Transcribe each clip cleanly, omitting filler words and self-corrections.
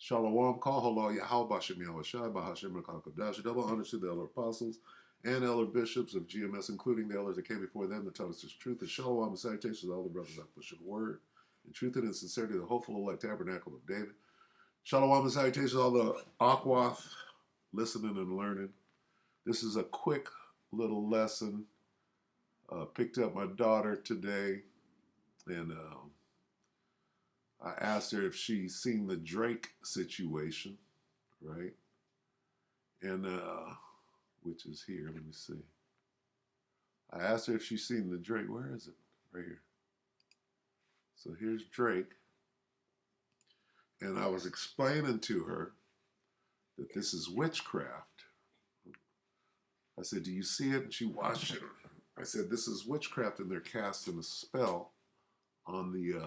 Shalom, call halal Yahweh Shem Yahweh Shai Bahashem Rakakadash. Double honor to the elder apostles and elder bishops of GMS, including the elders that came before them that taught us his truth. And shalom and salutations to all the brothers that push the word in truth and in sincerity, the hopeful elect tabernacle of David. Shalom and salutations to all the Akwath listening and learning. This is a quick little lesson. Picked up my daughter today, and I asked her if she's seen the Drake situation, right? And which is here. Let me see. I asked her if she's seen the Drake. Where is it? Right here. So here's Drake. And I was explaining to her that this is witchcraft. I said, do you see it? And she watched it. I said, this is witchcraft, and they're casting a spell on the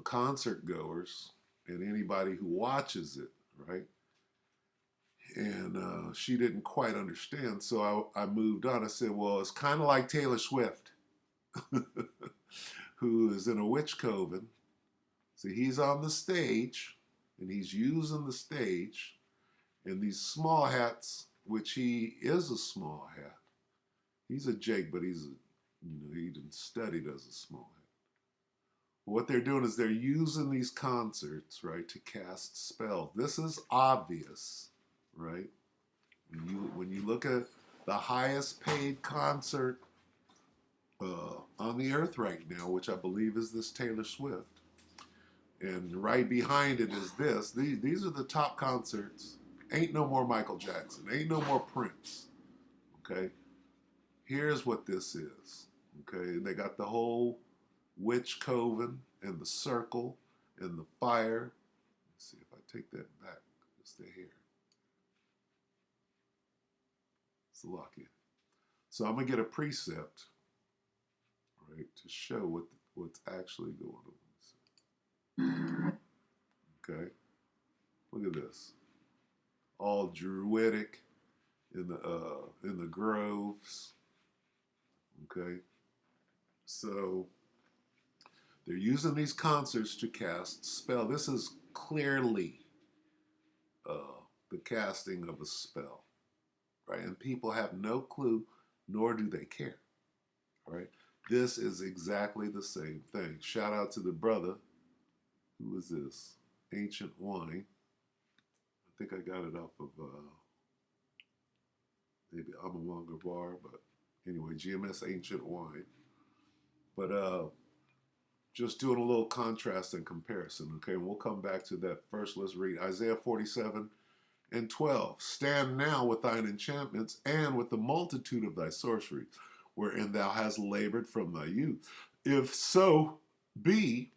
concert goers and anybody who watches it, right? And she didn't quite understand, so I moved on. I said, well, it's kind of like Taylor Swift, who is in a witch coven. See, he's on the stage, and he's using the stage, and these small hats, which he is a small hat. He's a Jake, but he's he didn't studied as a small hat. What they're doing is they're using these concerts, right, to cast spells. This is obvious, right? When you look at the highest paid concert on the earth right now, which I believe is this Taylor Swift, and right behind it is this. These are the top concerts. Ain't no more Michael Jackson. Ain't no more Prince. Okay? Here's what this is. Okay? They got the whole witch coven and the circle and the fire. Let's see if I take that back. Just stay here. It's lucky. So I'm going to get a precept, right, to show what's actually going on. Okay? Look at this. All druidic in the groves. Okay? So they're using these concerts to cast spell. This is clearly the casting of a spell, right? And people have no clue, nor do they care, right? This is exactly the same thing. Shout out to the brother. Who is this? Ancient Wine. I think I got it off of maybe I'm a longer bar, but anyway, GMS Ancient Wine. But just doing a little contrast and comparison, okay? And we'll come back to that first. Let's read Isaiah 47:12. Stand now with thine enchantments and with the multitude of thy sorceries, wherein thou hast labored from thy youth. If so be,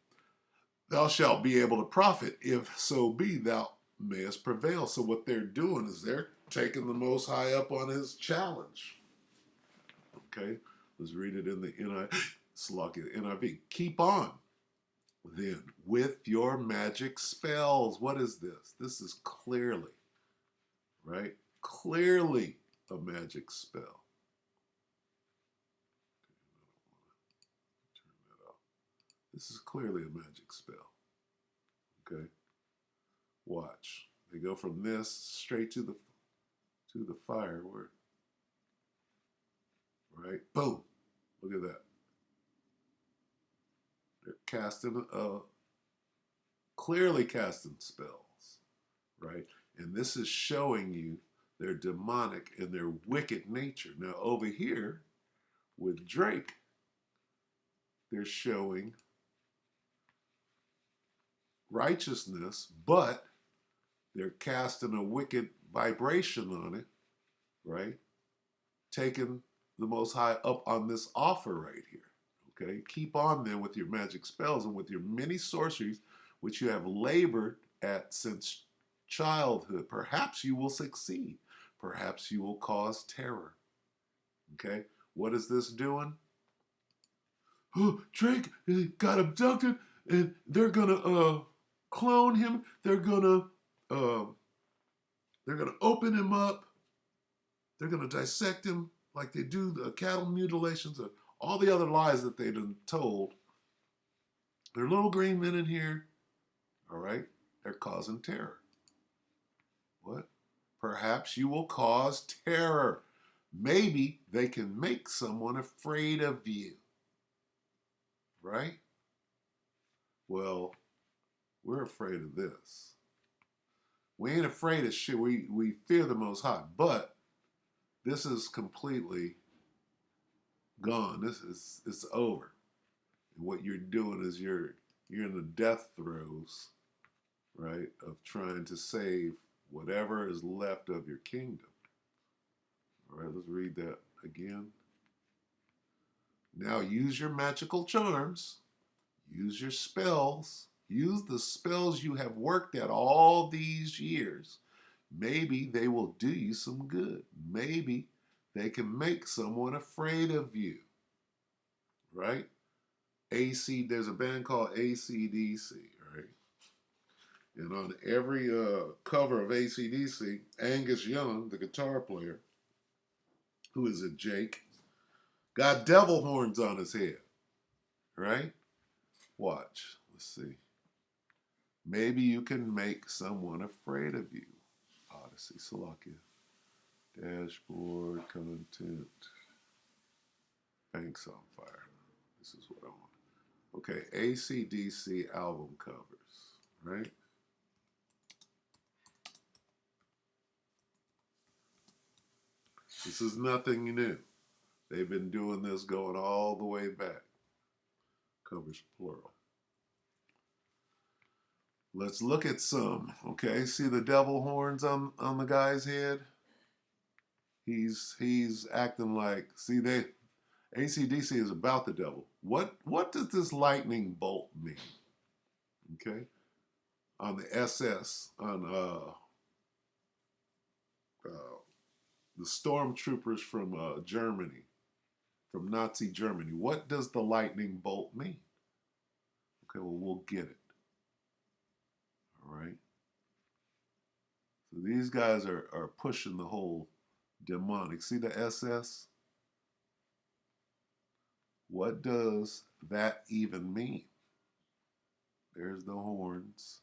thou shalt be able to profit. If so be, thou mayest prevail. So what they're doing is they're taking the Most High up on his challenge. Okay? Let's read it in the NIV. Keep on, then, with your magic spells. What is this? This is clearly, right? Clearly a magic spell. Turn that off. This is clearly a magic spell. Okay? Watch. They go from this straight to the fire. Where, right? Boom. Look at that. They're casting, clearly casting spells, right? And this is showing you their demonic and their wicked nature. Now over here with Drake, they're showing righteousness, but they're casting a wicked vibration on it, right? Taking the Most High up on this offer right here. Okay, keep on then with your magic spells and with your many sorceries, which you have labored at since childhood. Perhaps you will succeed. Perhaps you will cause terror. Okay, what is this doing? Oh, Drake got abducted, and they're gonna clone him. They're gonna open him up. They're gonna dissect him like they do the cattle mutilations or all the other lies that they've been told. There are little green men in here, all right? They're causing terror. What? Perhaps you will cause terror. Maybe they can make someone afraid of you. Right? Well, we're afraid of this. We ain't afraid of shit. We fear the Most High. But this is completely gone. It's over. And what you're doing is you're in the death throes, right, of trying to save whatever is left of your kingdom. All right, let's read that again. Now use your magical charms, use your spells, use the spells you have worked at all these years. Maybe they will do you some good. Maybe they can make someone afraid of you. Right? There's a band called AC/DC, right? And on every cover of AC/DC, Angus Young, the guitar player, who is a Jake, got devil horns on his head, right? Watch. Let's see. Maybe you can make someone afraid of you. Odyssey, Salakia. Dashboard, content. Banks on fire. This is what I want. Okay, AC/DC album covers, right? This is nothing new. They've been doing this going all the way back. Covers plural. Let's look at some. Okay, see the devil horns on the guy's head? He's acting like, see, AC/DC is about the devil. What does this lightning bolt mean? Okay, on the SS, on the stormtroopers from Germany, from Nazi Germany. What does the lightning bolt mean? Okay, well, we'll get it. All right. So these guys are pushing the whole demonic. See the SS? What does that even mean? There's the horns.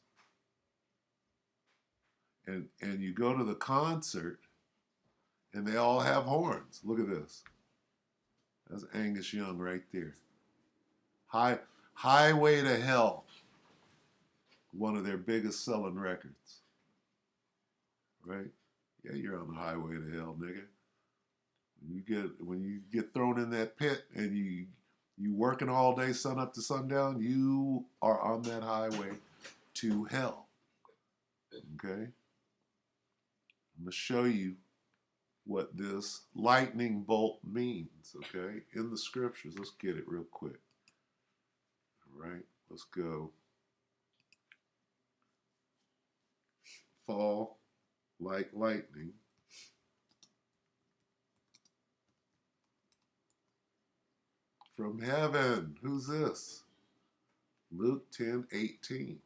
And you go to the concert and they all have horns. Look at this. That's Angus Young right there. Highway to Hell. One of their biggest selling records. Right? Yeah, you're on the highway to hell, nigga. When you get thrown in that pit and you working all day, sun up to sundown, you are on that highway to hell. Okay? I'm gonna show you what this lightning bolt means, okay? In the scriptures. Let's get it real quick. All right, let's go. Fall like lightning. From heaven. Who's this? Luke 10:18.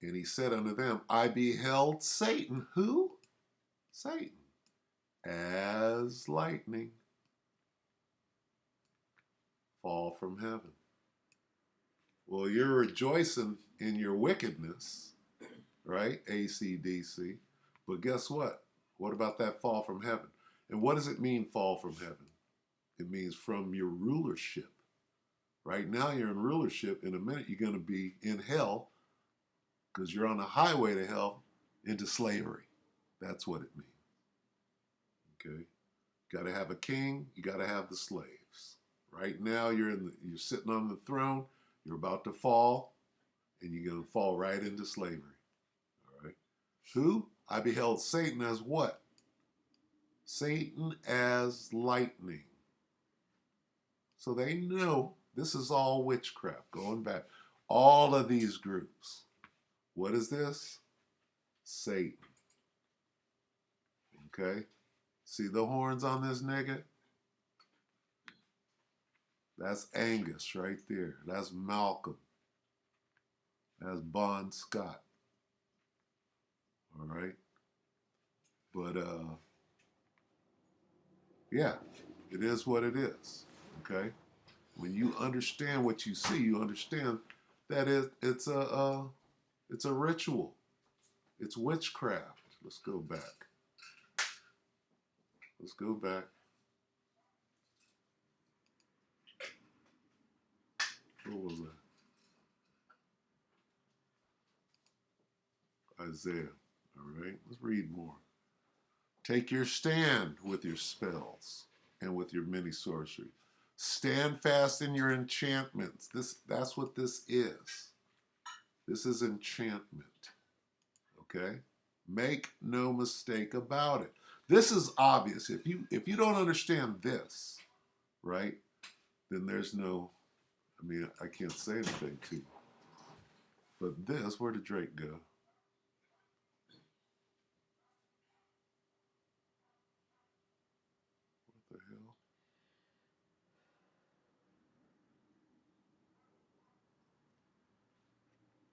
And he said unto them, I beheld Satan. Who? Satan. As lightning fall from heaven. Well, you're rejoicing in your wickedness, right? AC/DC. But guess what? What about that fall from heaven? And what does it mean, fall from heaven? It means from your rulership. Right now you're in rulership. In a minute you're going to be in hell because you're on the highway to hell into slavery. That's what it means. Okay? Got to have a king. You got to have the slaves. Right now you're sitting on the throne. You're about to fall, and you're going to fall right into slavery. All right? Who? I beheld Satan as what? Satan as lightning. So they know this is all witchcraft. Going back. All of these groups. What is this? Satan. Okay? See the horns on this nigga? That's Angus right there. That's Malcolm. That's Bon Scott. All right? But, yeah, it is what it is. Okay? When you understand what you see, you understand that it's a ritual. It's witchcraft. Let's go back. Let's go back. What was that? Isaiah. All right. Let's read more. Take your stand with your spells and with your many sorcery. Stand fast in your enchantments. That's what this is. This is enchantment. Okay? Make no mistake about it. This is obvious. If you don't understand this, right, then there's no, I mean, I can't say anything to you. But this, where did Drake go? What the hell?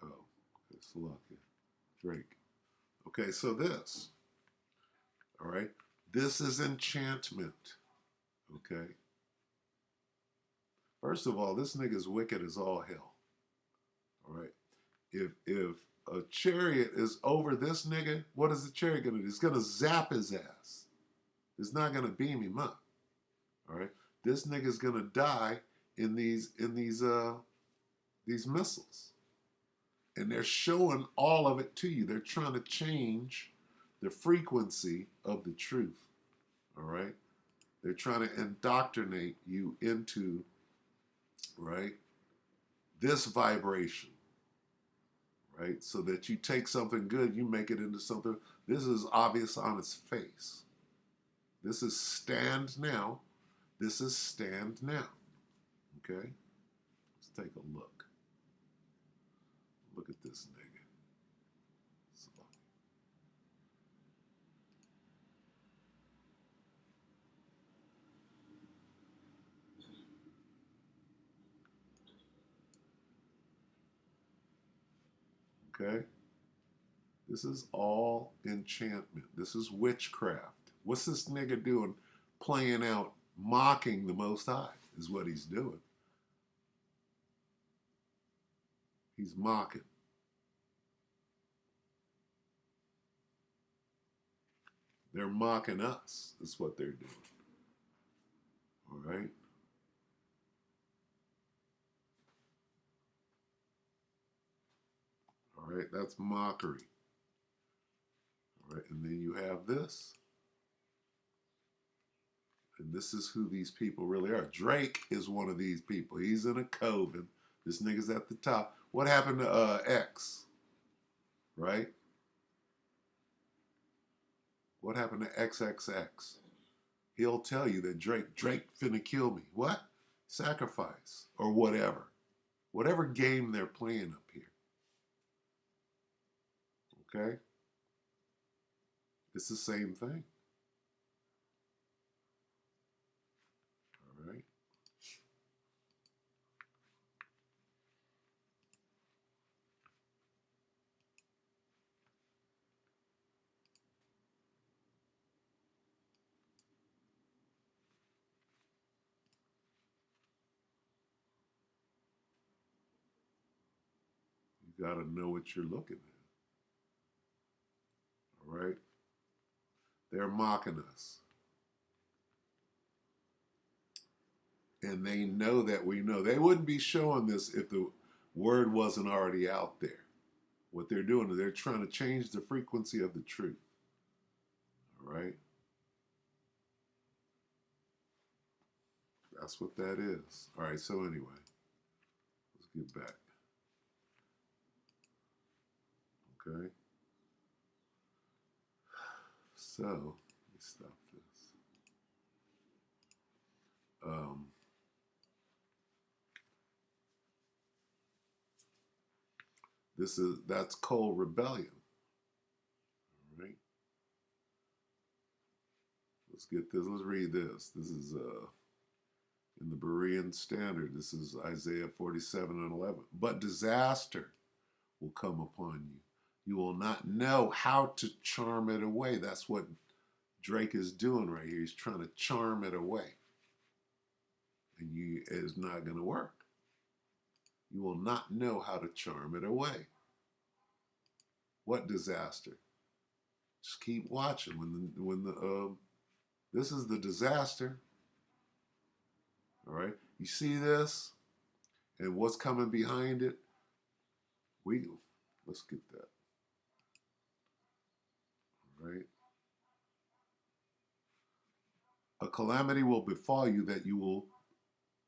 Oh, it's lucky. Drake. Okay, so this, all right, this is enchantment. Okay. First of all, this nigga's wicked as all hell. All right. If a chariot is over this nigga, what is the chariot gonna do? It's gonna zap his ass. It's not gonna beam him up. All right. This nigga's gonna die in these missiles, and they're showing all of it to you. They're trying to change the frequency of the truth. All right. They're trying to indoctrinate you into, right, this vibration, right? So that you take something good, you make it into something. This is obvious on its face. This is stand now. This is stand now. Okay? Let's take a look. Look at this nigga. Okay? This is all enchantment. This is witchcraft. What's this nigga doing? Playing out, mocking the Most High is what he's doing. He's mocking. They're mocking us, is what they're doing. All right? All right, that's mockery. All right, and then you have this. And this is who these people really are. Drake is one of these people. He's in a coven. This nigga's at the top. What happened to X? Right? What happened to XXX? He'll tell you that Drake finna kill me. What? Sacrifice or whatever. Whatever game they're playing up here. Okay? It's the same thing. All right? You got to know what you're looking at. All right? They're mocking us. And they know that we know. They wouldn't be showing this if the word wasn't already out there. What they're doing is they're trying to change the frequency of the truth. All right? That's what that is. All right, so anyway, let's get back. Okay? So, let me stop this. That's cold rebellion. All right? Let's get this. Let's read this. This is in the Berean Standard. This is Isaiah 47 and 11. But disaster will come upon you. You will not know how to charm it away. That's what Drake is doing right here. He's trying to charm it away. and it's not going to work. You will not know how to charm it away. What disaster? Just keep watching. This is the disaster. All right, you see this, and what's coming behind it? Let's get that. All right. A calamity will befall you that you will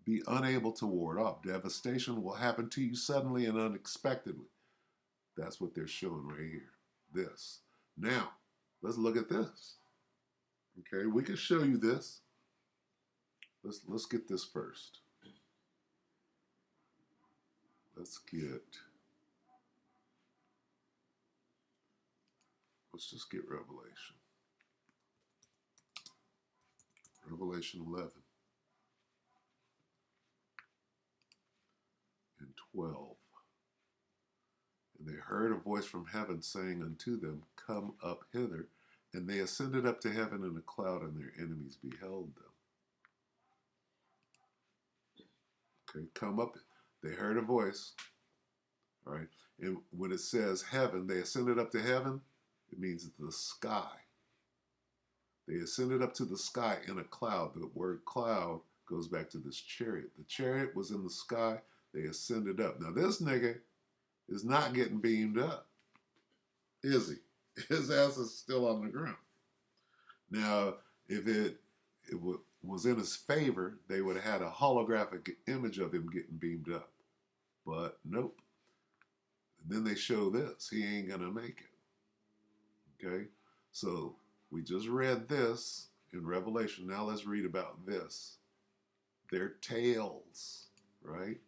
be unable to ward off. Devastation will happen to you suddenly and unexpectedly. That's what they're showing right here. This. Now, let's look at this. Okay, we can show you this. Let's get this first. Let's just get Revelation. Revelation 11 and 12. And they heard a voice from heaven saying unto them, Come up hither. And they ascended up to heaven in a cloud, and their enemies beheld them. Okay, come up. They heard a voice. All right. And when it says heaven, they ascended up to heaven, it means the sky. They ascended up to the sky in a cloud. The word cloud goes back to this chariot. The chariot was in the sky. They ascended up. Now, this nigga is not getting beamed up, is he? His ass is still on the ground. Now, if it was in his favor, they would have had a holographic image of him getting beamed up. But nope. And then they show this. He ain't going to make it. Okay? So we just read this in Revelation. Now let's read about this. Their tails, right?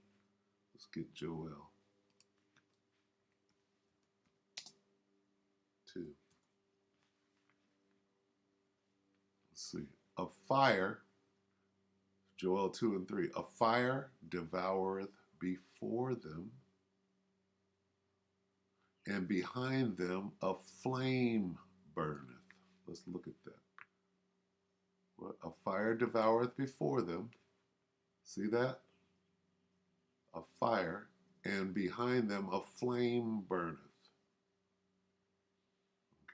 Let's get Joel 2. Let's see. A fire, Joel 2 and 3. A fire devoureth before them, and behind them a flame burneth. Let's look at that. What? A fire devoureth before them. See that? A fire, and behind them a flame burneth.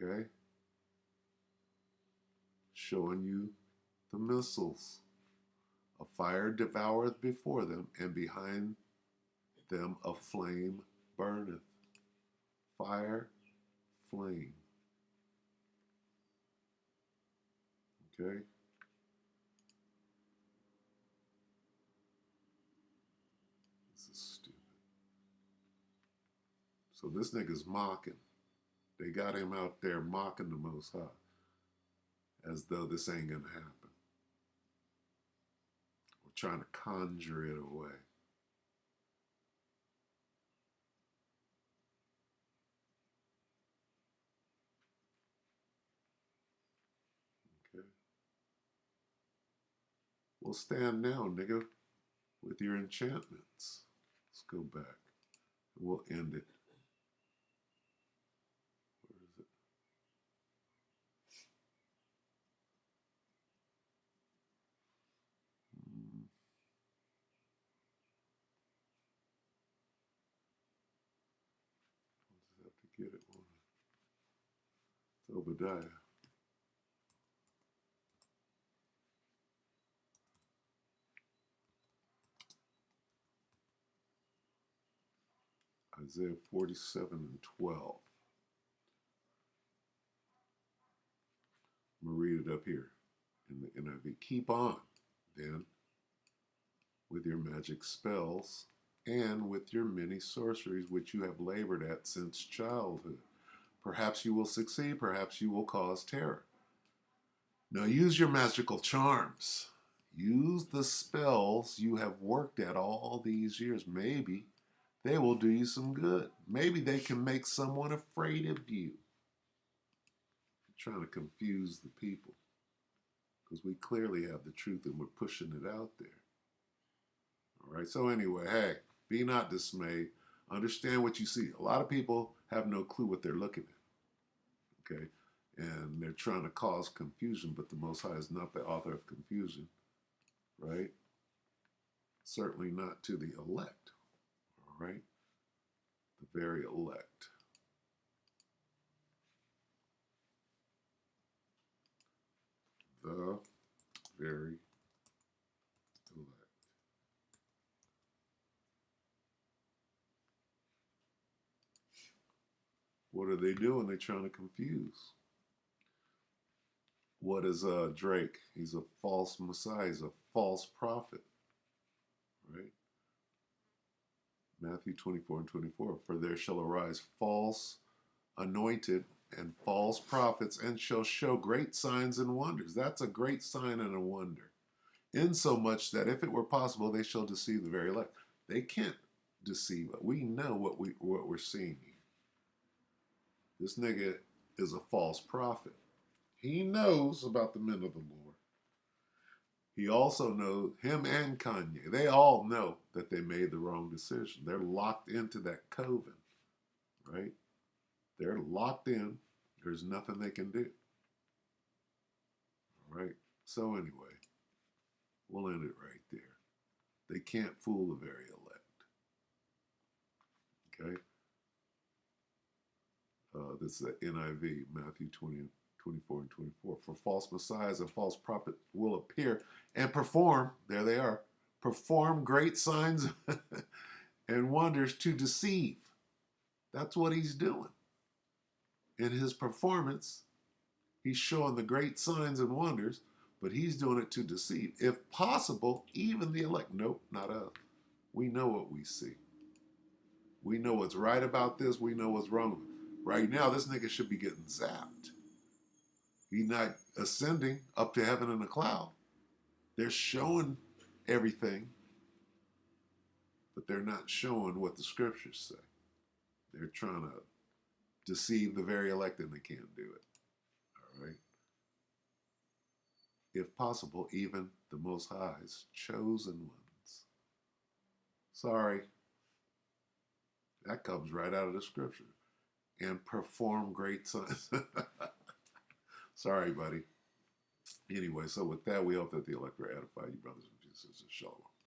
Okay? Showing you the missiles. A fire devoureth before them, and behind them a flame burneth. Fire, flame. Okay? This is stupid. So this nigga's mocking. They got him out there mocking the Most High, as though this ain't gonna happen. We're trying to conjure it away. Okay? Well, stand now, nigga, with your enchantments. Let's go back. We'll end it. Where is it? I'll just have to get it. It's Obadiah. Isaiah 47 and 12. I'm going to read it up here in the NIV. Keep on, then, with your magic spells and with your many sorceries which you have labored at since childhood. Perhaps you will succeed, perhaps you will cause terror. Now use your magical charms. Use the spells you have worked at all these years. Maybe they will do you some good. Maybe they can make someone afraid of you. I'm trying to confuse the people, because we clearly have the truth and we're pushing it out there. All right, so anyway, hey, be not dismayed. Understand what you see. A lot of people have no clue what they're looking at, okay? And they're trying to cause confusion, but the Most High is not the author of confusion, right? Certainly not to the elect. All right? The very elect. The very elect. What are they doing? They're trying to confuse. What is Drake? He's a false messiah. He's a false prophet, right? Matthew 24 and 24. For there shall arise false anointed and false prophets and shall show great signs and wonders. That's a great sign and a wonder. Insomuch that if it were possible, they shall deceive the very elect. They can't deceive us. We know what we're seeing here. This nigga is a false prophet. He knows about the men of the Lord. He also knows, him and Kanye, they all know that they made the wrong decision. They're locked into that coven, right? They're locked in. There's nothing they can do. All right? So anyway, we'll end it right there. They can't fool the very elect. Okay? This is the NIV, Matthew 20, 24 and 24. For false messiahs and false prophets will appear and perform, there they are, perform great signs and wonders to deceive. That's what he's doing. In his performance, he's showing the great signs and wonders, but he's doing it to deceive. If possible, even the elect. Nope, not us. We know what we see. We know what's right about this. We know what's wrong. Right now, this nigga should be getting zapped. He's not ascending up to heaven in a cloud. They're showing everything, but they're not showing what the scriptures say. They're trying to deceive the very elect and they can't do it. All right? If possible, even the Most High's chosen ones. Sorry. That comes right out of the scripture. And perform great signs. Sorry, buddy. Anyway, so with that, we hope that the elect will edify you, brothers and sisters. Shalom.